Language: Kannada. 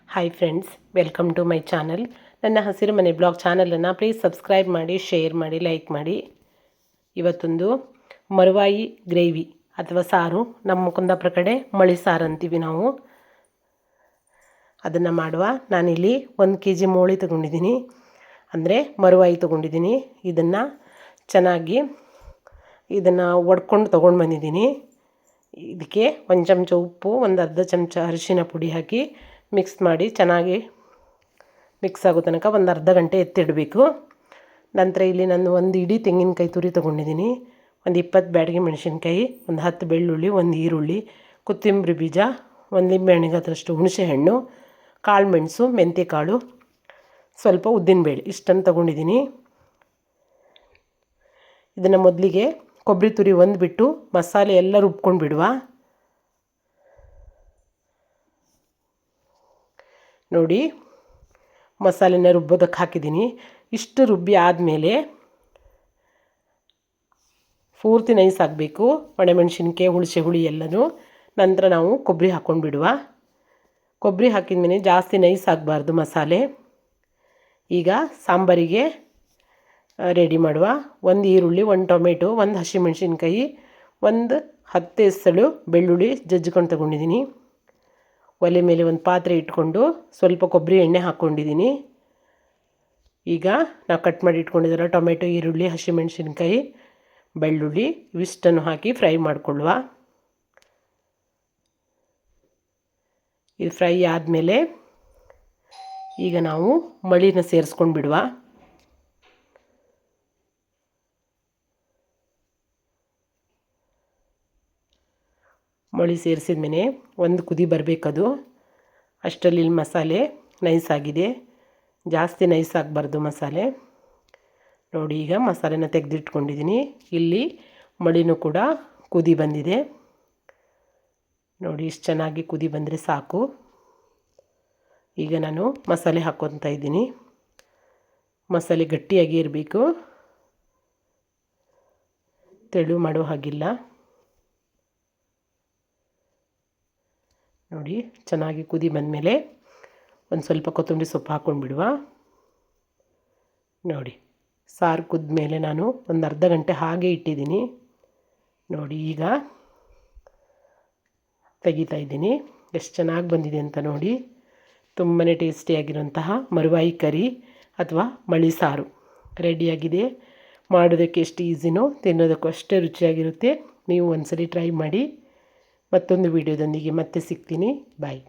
Hi friends, welcome to my channel. ನನ್ನ ಹಸಿರು ಮನೆ ಬ್ಲಾಗ್ ಚಾನಲನ್ನು ಪ್ಲೀಸ್ ಸಬ್ಸ್ಕ್ರೈಬ್ ಮಾಡಿ, ಶೇರ್ ಮಾಡಿ, ಲೈಕ್ ಮಾಡಿ. ಇವತ್ತೊಂದು ಮರುವಾಯಿ ಗ್ರೇವಿ ಅಥವಾ ಸಾರು, ನಮ್ಮ ಕುಂದಾಪುರ ಕಡೆ ಮಳಿ ಸಾರು ಅಂತೀವಿ ನಾವು. ಅದನ್ನು ಮಾಡುವ. ನಾನಿಲ್ಲಿ 1 kg ಮೂಳಿ ತೊಗೊಂಡಿದ್ದೀನಿ, ಅಂದರೆ ಮರುವಾಯಿ ತೊಗೊಂಡಿದ್ದೀನಿ. ಇದನ್ನು ಚೆನ್ನಾಗಿ ಒಡ್ಕೊಂಡು ತೊಗೊಂಡು ಬಂದಿದ್ದೀನಿ. ಇದಕ್ಕೆ 1 ಚಮಚ ಉಪ್ಪು, 1/2 ಚಮಚ ಅರಿಶಿನ ಪುಡಿ ಹಾಕಿ ಮಿಕ್ಸ್ ಮಾಡಿ ಚೆನ್ನಾಗಿ ಮಿಕ್ಸ್ ಆಗೋ ತನಕ ಒಂದು ಅರ್ಧ ಗಂಟೆ ಎತ್ತಿಡಬೇಕು. ನಂತರ ಇಲ್ಲಿ ನಾನು 1 ಇಡೀ ತೆಂಗಿನಕಾಯಿ ತುರಿ ತೊಗೊಂಡಿದ್ದೀನಿ, ಒಂದು 20 ಬ್ಯಾಡಗಿ ಮೆಣಸಿನ್ಕಾಯಿ, ಒಂದು 10 ಬೆಳ್ಳುಳ್ಳಿ, 1 ಈರುಳ್ಳಿ, ಕೊತ್ತಂಬರಿ ಬೀಜ, 1 ಲಿಂಬೆಹಣ್ಣಿಗೆ ಅದರಷ್ಟು ಹುಣಸೆಹಣ್ಣು, ಕಾಳು ಮೆಣಸು, ಮೆಂತ್ಯ ಕಾಳು, ಸ್ವಲ್ಪ ಉದ್ದಿನಬೇಳೆ, ಇಷ್ಟನ್ನು ತೊಗೊಂಡಿದ್ದೀನಿ. ಇದನ್ನು ಮೊದಲಿಗೆ ಕೊಬ್ಬರಿ ತುರಿ ಒಂದು ಬಿಟ್ಟು ಮಸಾಲೆ ಎಲ್ಲ ರುಬ್ಕೊಂಡು ಬಿಡುವ. ನೋಡಿ, ಮಸಾಲೆನ ರುಬ್ಬೋದಕ್ಕೆ ಹಾಕಿದ್ದೀನಿ. ಇಷ್ಟು ರುಬ್ಬಿ ಆದಮೇಲೆ ಪೂರ್ತಿ ನೈಸ್ ಆಗಬೇಕು, ಒಣಮೆಣಸಿನ್ಕಾಯಿ, ಹುಳಿ ಎಲ್ಲನೂ. ನಂತರ ನಾವು ಕೊಬ್ಬರಿ ಹಾಕ್ಕೊಂಡು ಬಿಡುವ. ಕೊಬ್ಬರಿ ಹಾಕಿದ ಮೇಲೆ ಜಾಸ್ತಿ ನೈಸ್ ಆಗಬಾರ್ದು ಮಸಾಲೆ. ಈಗ ಸಾಂಬಾರಿಗೆ ರೆಡಿ ಮಾಡುವ. 1 ಈರುಳ್ಳಿ, 1 ಟೊಮೆಟೊ, 1 ಹಸಿಮೆಣಸಿನ್ಕಾಯಿ, 1 10 ಎಸಳು ಬೆಳ್ಳುಳ್ಳಿ ಜಜ್ಜಿಕೊಂಡು ತೊಗೊಂಡಿದ್ದೀನಿ. ಒಲೆ ಮೇಲೆ ಒಂದು ಪಾತ್ರೆ ಇಟ್ಕೊಂಡು ಸ್ವಲ್ಪ ಕೊಬ್ಬರಿ ಎಣ್ಣೆ ಹಾಕ್ಕೊಂಡಿದ್ದೀನಿ. ಈಗ ನಾವು ಕಟ್ ಮಾಡಿ ಇಟ್ಕೊಂಡಿದ್ದೀರ ಟೊಮೆಟೊ, ಈರುಳ್ಳಿ, ಹಸಿಮೆಣಸಿನ್ಕಾಯಿ, ಬೆಳ್ಳುಳ್ಳಿ ಇವಿಷ್ಟನ್ನು ಹಾಕಿ ಫ್ರೈ ಮಾಡಿಕೊಳ್ಳುವ. ಇದು ಫ್ರೈ ಆದಮೇಲೆ ಈಗ ನಾವು ಮಳಿನ ಸೇರಿಸ್ಕೊಂಡು ಬಿಡುವ. ಮಳಿ ಸೇರಿಸಿದ ಮೇಲೆ ಒಂದು ಕುದಿ ಬರಬೇಕದು. ಅಷ್ಟರಲ್ಲಿ ಮಸಾಲೆ ನೈಸ್ ಆಗಿದೆ, ಜಾಸ್ತಿ ನೈಸ್ ಆಗಬಾರ್ದು ಮಸಾಲೆ. ನೋಡಿ, ಈಗ ಮಸಾಲೆನ ತೆಗೆದಿಟ್ಕೊಂಡಿದ್ದೀನಿ. ಇಲ್ಲಿ ಮಳಿನೂ ಕೂಡ ಕುದಿ ಬಂದಿದೆ. ನೋಡಿ, ಇಷ್ಟು ಚೆನ್ನಾಗಿ ಕುದಿ ಬಂದರೆ ಸಾಕು. ಈಗ ನಾನು ಮಸಾಲೆ ಹಾಕ್ಕೊತಾ ಇದ್ದೀನಿ. ಮಸಾಲೆ ಗಟ್ಟಿಯಾಗಿ ಇರಬೇಕು, ತೆಳು ಮಾಡೋ ಹಾಗಿಲ್ಲ. ನೋಡಿ, ಚೆನ್ನಾಗಿ ಕುದಿ ಬಂದಮೇಲೆ ಒಂದು ಸ್ವಲ್ಪ ಕೊತ್ತಂಬರಿ ಸೊಪ್ಪು ಹಾಕ್ಕೊಂಡು ಬಿಡುವ. ನೋಡಿ, ಸಾರು ಕುದ್ಮೇಲೆ ನಾನು ಒಂದು ಅರ್ಧ ಗಂಟೆ ಹಾಗೆ ಇಟ್ಟಿದ್ದೀನಿ. ನೋಡಿ, ಈಗ ತೆಗಿತಾ ಇದ್ದೀನಿ. ಎಷ್ಟು ಚೆನ್ನಾಗಿ ಬಂದಿದೆ ಅಂತ ನೋಡಿ. ತುಂಬಾ ಟೇಸ್ಟಿಯಾಗಿರೋಂತಹ ಮರುವಾಯಿ ಕರಿ ಅಥವಾ ಮಳಿ ಸಾರು ರೆಡಿಯಾಗಿದೆ. ಮಾಡೋದಕ್ಕೆ ಎಷ್ಟು ಈಸಿನೋ ತಿನ್ನೋದಕ್ಕೂ ಅಷ್ಟೇ ರುಚಿಯಾಗಿರುತ್ತೆ. ನೀವು ಒಂದ್ಸರಿ ಟ್ರೈ ಮಾಡಿ. ಮತ್ತೊಂದು ವಿಡಿಯೋದೊಂದಿಗೆ ಮತ್ತೆ ಸಿಗ್ತೀನಿ. ಬಾಯ್.